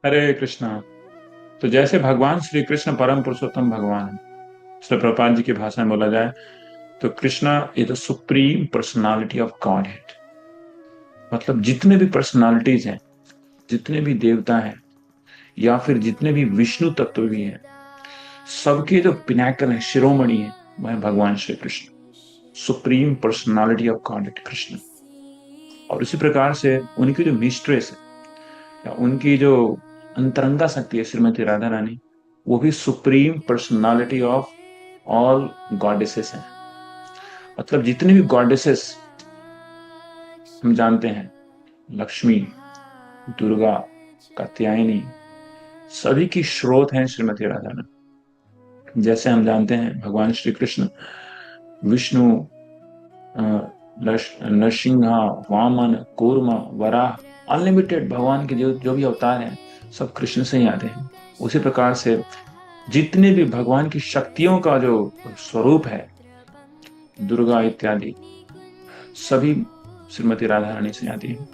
हरे कृष्णा। तो जैसे भगवान श्री कृष्ण परम पुरुषोत्तम भगवान है, श्री प्रभुपाद जी की भाषा में बोला जाए तो Krishna is the supreme personality of God head. मतलब जितने भी पर्सनालिटीज हैं, जितने भी देवता हैं, या फिर जितने भी विष्णु तत्व भी हैं, सबके जो पिनाकल है, शिरोमणि है, वह है भगवान Shri Krishna, supreme personality of God head Krishna. और इसी प्रकार से उनकी जो मिस्ट्रेस है, या उनकी जो अंतरंगा शक्ति है श्रीमती राधा रानी, वो भी supreme personality of all goddesses हैं। मतलब जितनी भी गॉडेसेस हम जानते हैं, लक्ष्मी, दुर्गा, कात्यायनी, सभी की स्रोत हैं श्रीमती राधा रानी। जैसे हम जानते हैं भगवान श्री कृष्ण विष्णु, नरसिंहा, वामन, कूर्म, वराह, अनलिमिटेड भगवान के जो जो भी अवतार हैं, सब कृष्ण से ही आते हैं। उसी प्रकार से जितने भी भगवान की शक्तियों का जो स्वरूप है, दुर्गा इत्यादि, सभी श्रीमती राधा रानी से आती है।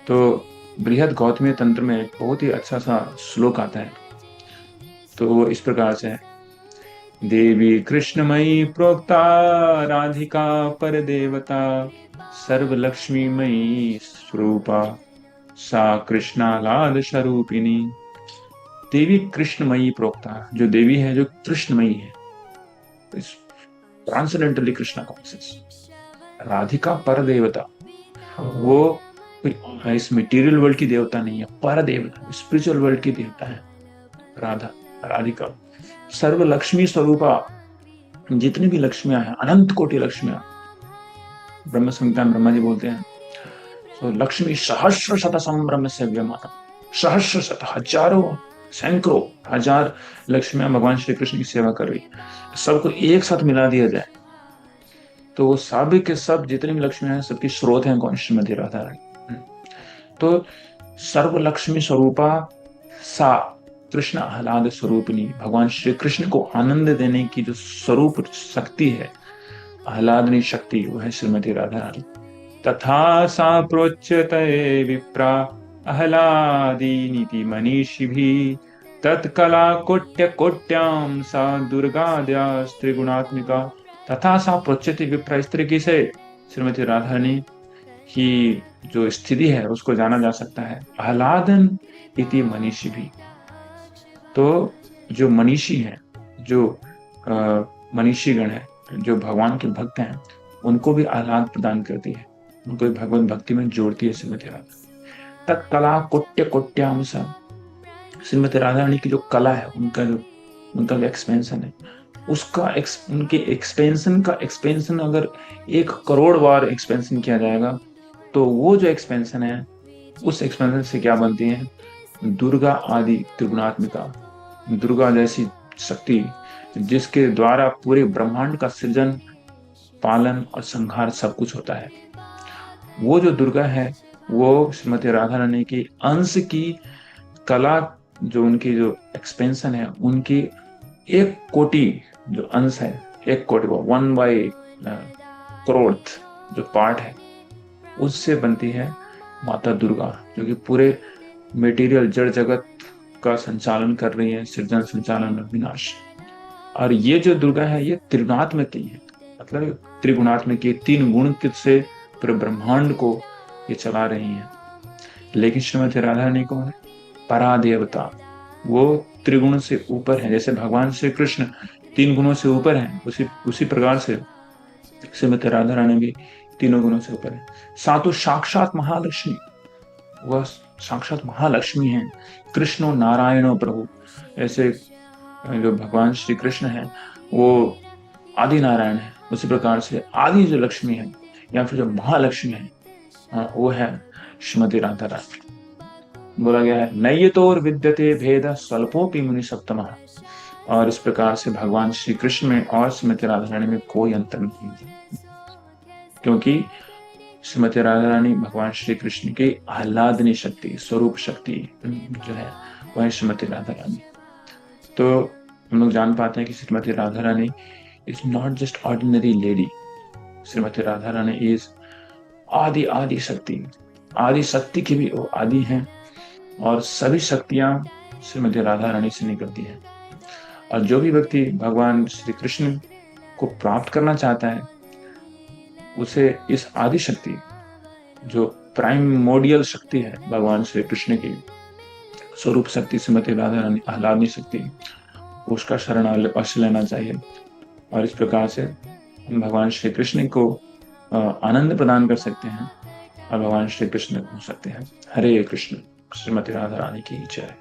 तो बृहद गौतमीय तंत्र में एक बहुत ही अच्छा सा श्लोक आता है। तो वो इस प्रकार से है। देवी कृष्णमयी प्रोक्ता, राधिका पर देवता, सर्व लक्ष्मीमयी स्वरूपा, सा कृष्णालाद स्वरूपिणी। देवी कृष्णमयी प्रोक्ता, जो देवी है जो कृष्णमयी है, ट्रांसेंडेंटली कृष्णा कॉन्शियस। राधिका पर देवता, वो कोई इस मटेरियल वर्ल्ड की देवता नहीं है, पर देवता स्पिरिचुअल वर्ल्ड की देवता है राधा, राधिका। सर्व लक्ष्मी स्वरूपा, जितनी भी लक्ष्मियां हैं, अनंत कोटि लक्ष्मियां, ब्रह्म संहिता में ब्रह्मा जी बोलते हैं, तो लक्ष्मी सहस्र शत संभ्रम से व्यमाना, सहस्र शत, हजारों, सैकड़ों, हजार लक्ष्मियां भगवान श्री कृष्ण की सेवा कर रही, सबको एक साथ मिला दिया जाए तो वो सब के सब जितनी भी लक्ष्मियां हैं, सबकी स्रोत है कौन? श्रीमती राधा रानी। तो सर्व लक्ष्मी स्वरूपा सा कृष्ण आह्लाद स्वरूपिणी, भगवान श्री कृष्ण को आनंद देने की जो स्वरूप शक्ति है, आह्लादनी शक्ति, वो है श्रीमती राधा रानी। तथा सा प्रोच्यते विप्रा आह्लादीनिति मनीषी भी, तत्कला कोट्य कोट्याम सा दुर्गाद्या त्रिगुणात्मिका। तथा सा प्रोच्यते विप्रा, इस तरीके से श्रीमती राधा रानी की जो स्थिति है उसको जाना जा सकता है। आह्लादन इति मनीषी भी, तो जो मनीषी हैं, जो मनीषी गण है, जो भगवान के भक्त हैं, उनको भी आह्लाद प्रदान करती है, उनको भी भगवत भक्ति में जोड़ती है श्रीमती राधा। तत्कला कोट्य कोट्याम सा, श्रीमती राधा रानी की जो कला है, उनका जो एक्सपेंशन है, उनके एक्सपेंशन का एक्सपेंशन अगर 1 करोड़ बार एक्सपेंशन किया जाएगा, तो वो जो एक्सपेंशन है, उस एक्सपेंशन से क्या बनती है? दुर्गा आदि त्रिगुणात्मिका, दुर्गा जैसी शक्ति, जिसके द्वारा पूरे ब्रह्मांड का सृजन, पालन और संहार सब कुछ होता है। वो जो दुर्गा है, वो श्रीमती राधा रानी की अंश की कला, जो उनकी जो एक्सपेंशन है, उनकी 1 कोटि जो अंश है, 1 कोटि को 1/करोड़ जो पार्ट है, उससे बनती है माता दुर्गा, जो कि पूरे मेटीरियल जड़ जगत का संचालन कर रही है, सृजन, संचालन और विनाश। और ये जो दुर्गा है, ये त्रिगुणात्मक की है, मतलब त्रिगुणात्मक की 3 गुण से पूरे ब्रह्मांड को ये चला रही है। लेकिन श्रीमती राधा रानी कौन है? परा देवता, वो त्रिगुण से ऊपर है। जैसे भगवान श्री कृष्ण 3 गुणों से ऊपर है, उसी प्रकार से श्रीमती राधा रानी भी 3 गुणों से ऊपर है। सातों साक्षात महालक्ष्मी, वह साक्षात महालक्ष्मी है। कृष्णो नारायणो प्रभु, ऐसे जो भगवान श्री कृष्ण है, वो आदि नारायण है, उसी प्रकार से आदि जो लक्ष्मी है, या फिर जो महालक्ष्मी है, वो है श्रीमती राधा रानी। बोला गया है नये तो और विद्यते भेद स्वल्पोपि मुनि सप्तम। और इस प्रकार से भगवान श्री कृष्ण में और श्रीमती राधा रानी में कोई अंतर नहीं है, क्योंकि श्रीमती राधा रानी भगवान श्री कृष्ण की आह्लादनी शक्ति, स्वरूप शक्ति जो है, वह श्रीमती राधा रानी। तो हम लोग जान पाते हैं कि Shrimati Radha Rani is not just ordinary lady. Shrimati Radha Rani is Adi Adi शक्ति, आदि शक्ति की भी वो आदि है, और सभी शक्तियां श्रीमती राधा रानी से निकलती हैं। और जो भी व्यक्ति भगवान श्री कृष्ण को प्राप्त करना चाहता है, उसे इस आदि शक्ति, जो प्राइमोडियल शक्ति है भगवान श्री कृष्ण की स्वरूप शक्ति श्रीमती राधा रानी आह्लादनी शक्ति, उसका शरण अवश्य लेना चाहिए। और इस प्रकार से हम भगवान श्री कृष्ण को आनंद प्रदान कर सकते हैं और भगवान श्री कृष्ण हो सकते हैं। हरे कृष्ण। श्रीमती राधा रानी की जय।